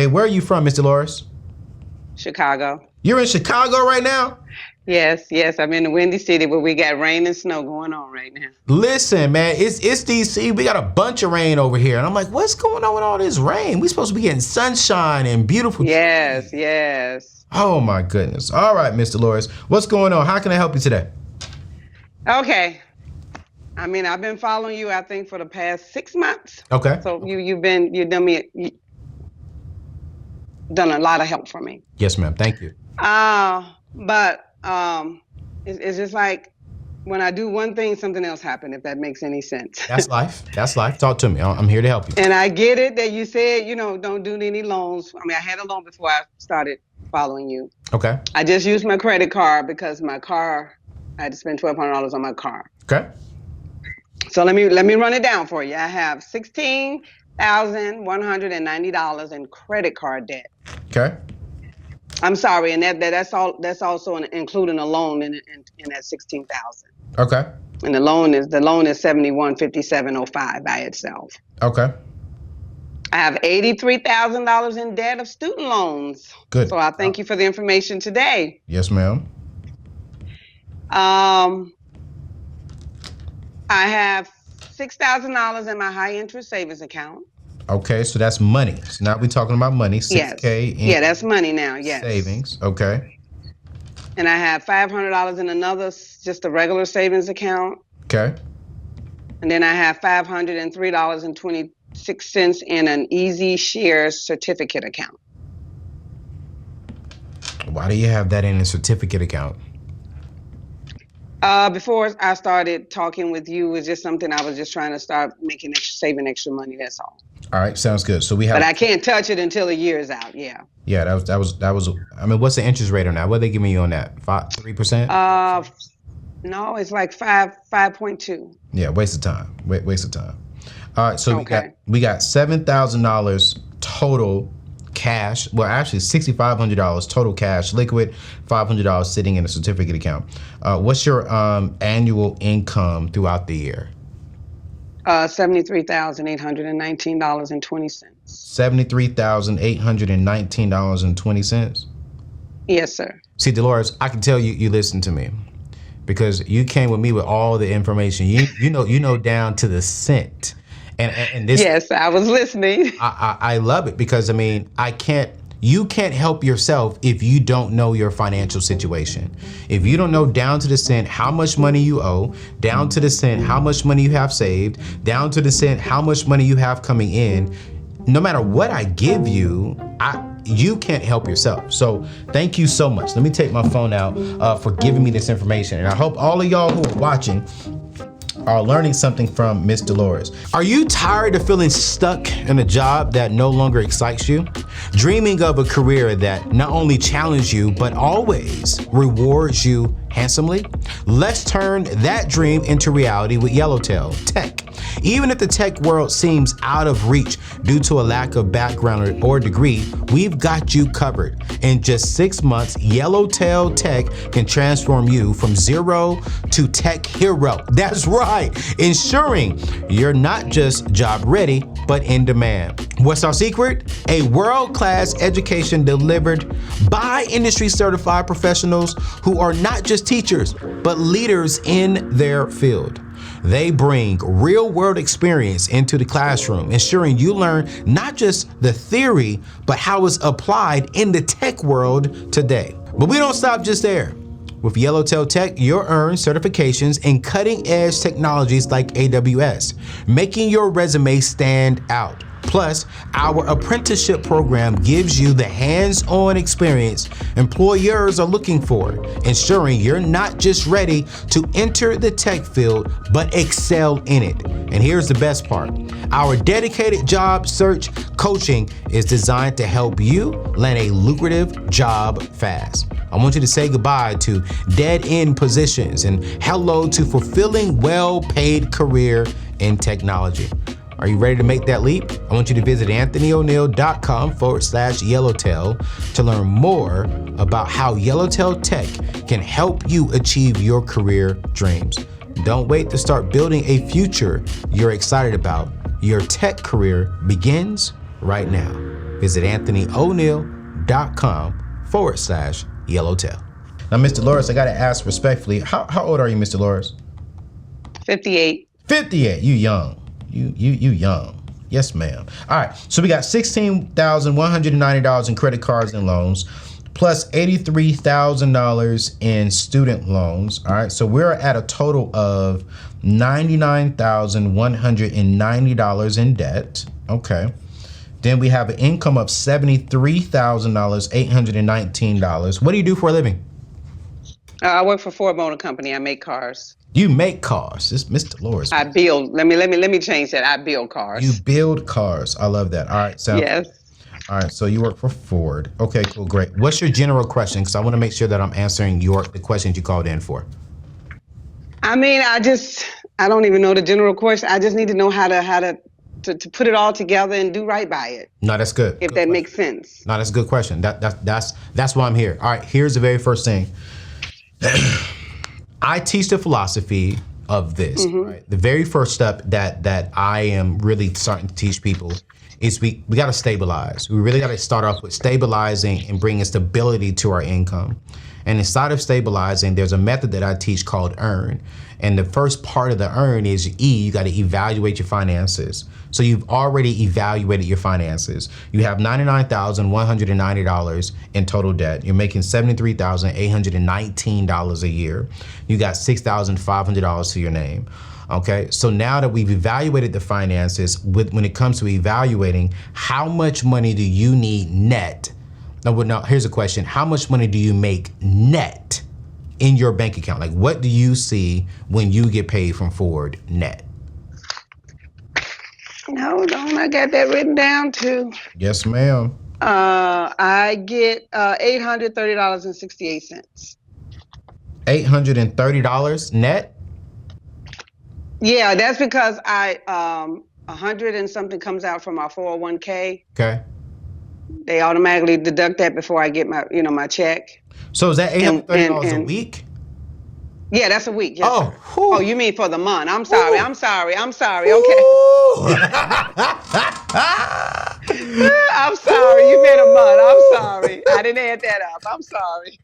Hey, where are you from, Miss Dolores? Chicago. You're in Chicago right now? Yes. I'm in the Windy City where we got rain and snow going on right now. Listen, man, it's DC. We got a bunch of rain over here. And I'm like, what's going on with all this rain? We supposed to be getting sunshine and beautiful Yes, trees. yes. Oh, my goodness. All right, Miss Dolores. What's going on? How can I help you today? Okay. I mean, I've been following you, I think, for the past 6 months. Okay. So you've done a lot of help for me. Yes, ma'am. Thank you. But it's just like when I do one thing, something else happens, if that makes any sense. That's life. That's life. Talk to me. I'm here to help you. And I get it that you said, don't do any loans. I mean, I had a loan before I started following you. Okay. I just used my credit card because my car, I had to spend $1,200 on my car. Okay. So let me run it down for you. I have $16,190 in credit card debt. Okay. I'm sorry, and that's also including a loan in that $16,000. Okay. And the loan is $71,5705 by itself. Okay. I have $83,000 in debt of student loans. Good. So I thank you for the information today. Yes, ma'am. I have $6,000 in my high interest savings account. Okay, so that's money. So now we're talking about money. $6K in that's money now. Yes. savings. Okay. And I have $500 in another, just a regular savings account. Okay. And then I have $503.26 in an Easy Shares certificate account. Why do you have that in a certificate account? Before I started talking with you, it was just something I was just trying to start saving extra money. That's all. All right, sounds good. So we have. But I can't touch it until a year is out. Yeah. Yeah, that was. I mean, what's the interest rate on that? What are they giving you on that? 3%? No, it's like 5.2. Yeah, waste of time. Waste of time. All right, so Okay. we got $7,000 total cash. Well, actually $6,500 total cash, liquid, $500 sitting in a certificate account. What's your annual income throughout the year? $73,819.20. $73,819.20. Yes, sir. See, Dolores, I can tell you listen to me because you came with me with all the information. You know down to the cent. And this. Yes, I was listening. I love it because I mean you can't help yourself if you don't know your financial situation. If you don't know down to the cent how much money you owe, down to the cent how much money you have saved, down to the cent how much money you have coming in, no matter what I give you, you can't help yourself. So thank you so much. Let me take my phone out for giving me this information. And I hope all of y'all who are watching are learning something from Miss Dolores. Are you tired of feeling stuck in a job that no longer excites you? Dreaming of a career that not only challenges you, but always rewards you handsomely? Let's turn that dream into reality with Yellowtail Tech. Even if the tech world seems out of reach due to a lack of background or degree, we've got you covered. In just 6 months, Yellowtail Tech can transform you from zero to tech hero. That's right, ensuring you're not just job ready, but in demand. What's our secret? A world-class education delivered by industry certified professionals who are not just teachers, but leaders in their field. They bring real-world experience into the classroom, ensuring you learn not just the theory, but how it's applied in the tech world today. But we don't stop just there. With Yellowtail Tech, you'll earn certifications in cutting-edge technologies like AWS, making your resume stand out. Plus, our apprenticeship program gives you the hands-on experience employers are looking for, ensuring you're not just ready to enter the tech field, but excel in it. And here's the best part. Our dedicated job search coaching is designed to help you land a lucrative job fast. I want you to say goodbye to dead-end positions and hello to fulfilling, well-paid career in technology. Are you ready to make that leap? I want you to visit anthonyoneal.com/yellowtail to learn more about how Yellowtail Tech can help you achieve your career dreams. Don't wait to start building a future you're excited about. Your tech career begins right now. visit anthonyoneal.com/yellowtail. Now, Miss Dolores, I got to ask respectfully, how old are you, Miss Dolores? 58. 58. You young. You young. Yes, ma'am. All right. So we got $16,190 in credit cards and loans, plus $83,000 in student loans. All right. So we're at a total of $99,190 in debt. Okay. Then we have an income of $73,819. What do you do for a living? I work for Ford Motor Company. I make cars. You make cars. This Miss Dolores. I build. Let me change that. I build cars. You build cars. I love that. All right. So yes. All right. So you work for Ford. Okay. Cool. Great. What's your general question? Because I want to make sure that I'm answering the questions you called in for. I mean, I don't even know the general question. I just need to know how to put it all together and do right by it. No, that's good. If that makes sense. No, that's a good question. That's why I'm here. All right. Here's the very first thing. I teach the philosophy of this. Right? The very first step that I am really starting to teach people is we got to stabilize. We really got to start off with stabilizing and bringing stability to our income. And inside of stabilizing, there's a method that I teach called EARN. And the first part of the EARN is you got to evaluate your finances. So you've already evaluated your finances. You have $99,190 in total debt. You're making $73,819 a year. You got $6,500 to your name. Okay, so now that we've evaluated the finances, when it comes to evaluating, how much money do you need net? Now, here's a question. How much money do you make net in your bank account? Like, what do you see when you get paid from Ford net? Hold on, I got that written down too. Yes, ma'am. I get $830.68. $830 net? Yeah, that's because I 100 and something comes out from my 401k. Okay. They automatically deduct that before I get my check. So is that $830 a week? Yeah, that's a week. Yes, oh, oh, you mean for the month? I'm sorry. Ooh. I'm sorry. Okay. I'm sorry. You meant a month. I'm sorry. I didn't add that up. I'm sorry.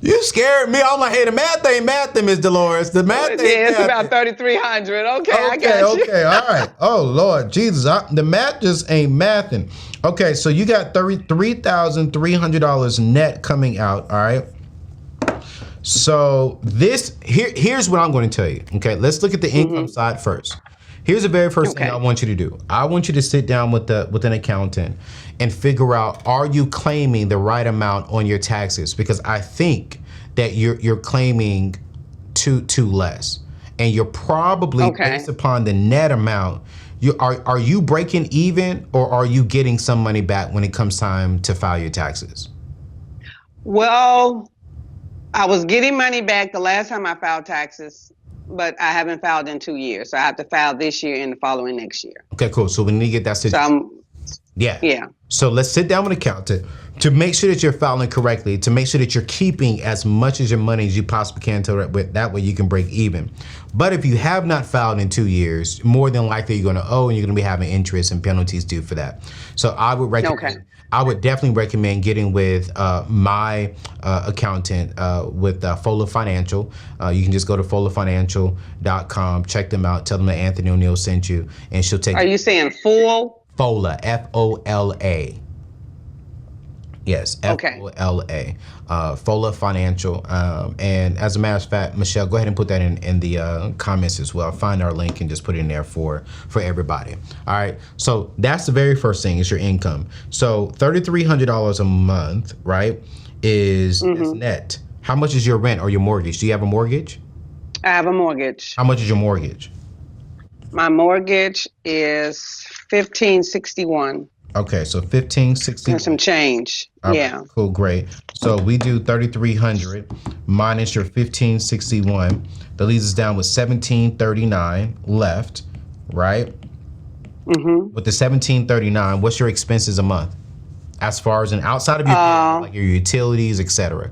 You scared me. I'm like, hey, the math ain't mathing, Miss Dolores. The math ain't it's about 3,300. Okay, I got you. Okay, all right. Oh, Lord Jesus. The math just ain't mathing. Okay, so you got $33,300 net coming out, all right? So here's what I'm going to tell you. Okay, let's look at the income side first. Here's the very first thing I want you to do. I want you to sit down with an accountant and figure out, are you claiming the right amount on your taxes? Because I think that you're claiming too less, and you're probably based upon the net amount. Are you breaking even, or are you getting some money back when it comes time to file your taxes? Well, I was getting money back the last time I filed taxes, but I haven't filed in 2 years. So I have to file this year and the following next year. Okay, cool. So we need to get that situation. Yeah. So let's sit down with an accountant to make sure that you're filing correctly, to make sure that you're keeping as much of your money as you possibly can, that way you can break even. But if you have not filed in 2 years, more than likely you're going to owe, and you're going to be having interest and penalties due for that. So I would recommend. I would definitely recommend getting with my accountant with Fola Financial. You can just go to folafinancial.com, check them out, tell them that Anthony O'Neal sent you, and she'll take. Are you saying full? Fola, Fola. Yes, Fola, Fola Financial. And as a matter of fact, Michelle, go ahead and put that in the comments as well. Find our link and just put it in there for everybody. All right. So that's the very first thing, is your income. So $3,300 a month, right, is net. How much is your rent or your mortgage? Do you have a mortgage? I have a mortgage. How much is your mortgage? My mortgage is $1,561. Okay, so $1,561. And some change. Yeah. Right, cool, great. So we do $3,300 minus your $1,561. That leaves us down with $1,739 left, right? With the $1,739, what's your expenses a month, as far as outside of your like your utilities, etc.?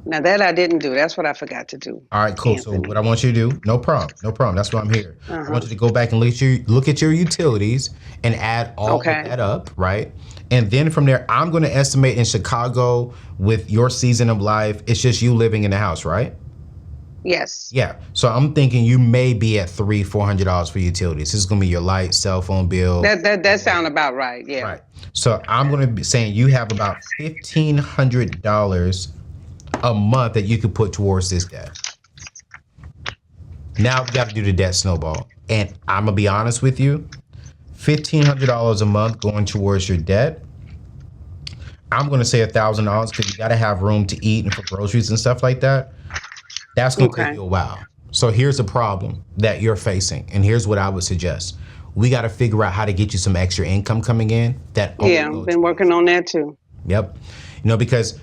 Now that I didn't do. That's what I forgot to do, All right, cool. So Anthony. what I want you to do, no problem, no problem. That's why I'm here. I Uh-huh. want you to go back and look at your utilities and add all of Okay. that up, right? And then from there, I'm going to estimate in Chicago with your season of life, it's just you living in the house, right? Yes. Yeah. So I'm thinking you may be at $400 for utilities. This is going to be your light, cell phone bill. That sound about right. Yeah. Right. So I'm going to be saying you have about $1,500 a month that you could put towards this debt. Now we got to do the debt snowball. And I'm going to be honest with you, $1,500 a month going towards your debt. I'm going to say $1,000 because you got to have room to eat and for groceries and stuff like that. That's going to take you a while. So here's the problem that you're facing. And here's what I would suggest. We got to figure out how to get you some extra income coming in. I've been working on that too. Yep. Because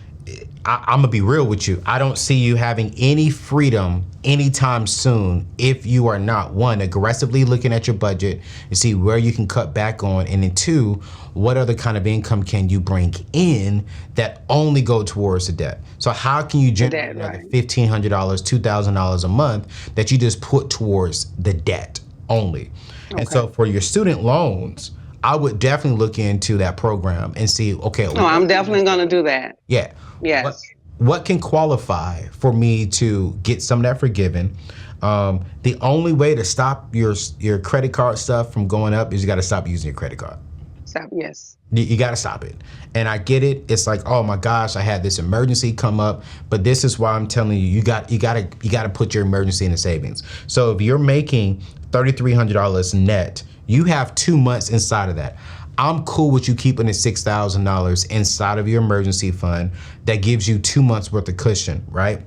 I'm going to be real with you. I don't see you having any freedom anytime soon if you are not, one, aggressively looking at your budget and see where you can cut back on. And then two, what other kind of income can you bring in that only go towards the debt? So how can you generate another $1,500, $2,000 a month that you just put towards the debt only? Okay. And so for your student loans, I would definitely look into that program and see, okay. Oh, I'm definitely going to do that. Yeah. Yes. What can qualify for me to get some of that forgiven? The only way to stop your credit card stuff from going up is you got to stop using your credit card. Stop. Yes. You got to stop it. And I get it. It's like, oh my gosh, I had this emergency come up, but this is why I'm telling you, you got to put your emergency in the savings. So if you're making $3,300 net, you have 2 months inside of that. I'm cool with you keeping the $6,000 inside of your emergency fund. That gives you 2 months worth of cushion, right?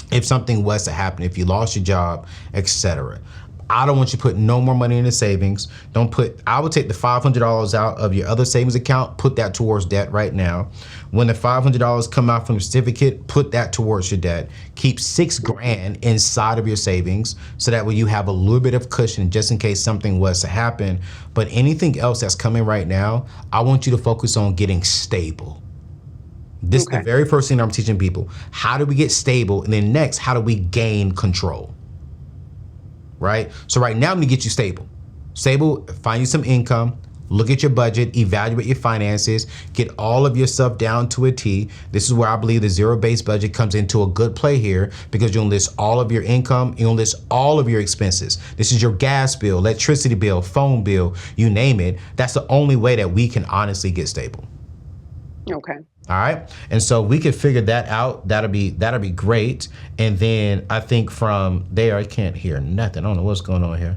If something was to happen, if you lost your job, etc. I don't want you to put no more money in the savings. I would take the $500 out of your other savings account, put that towards debt right now. When the $500 come out from the certificate, put that towards your debt. Keep $6,000 inside of your savings so that way you have a little bit of cushion just in case something was to happen. But anything else that's coming right now, I want you to focus on getting stable. This is the very first thing I'm teaching people. How do we get stable? And then next, how do we gain control? Right? So right now I'm gonna get you stable. Stable, find you some income, look at your budget, evaluate your finances, get all of your stuff down to a T. This is where I believe the zero-based budget comes into a good play here because you'll list all of your income, you'll list all of your expenses. This is your gas bill, electricity bill, phone bill, you name it. That's the only way that we can honestly get stable. Okay. All right. And so we could figure that out. That'll be great. And then I think from there, I can't hear nothing. I don't know what's going on here.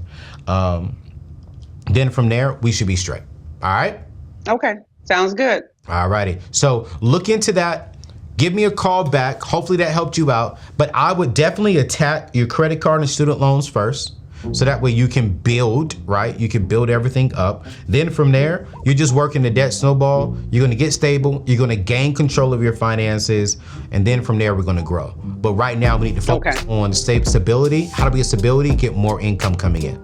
Then from there, we should be straight. All right. Okay. Sounds good. All righty. So look into that. Give me a call back. Hopefully that helped you out. But I would definitely attack your credit card and student loans first. So that way you can build, right? You can build everything up. Then from there, you're just working the debt snowball. You're going to get stable. You're going to gain control of your finances. And then from there, we're going to grow. But right now, we need to focus on the stability. How do we get stability? Get more income coming in.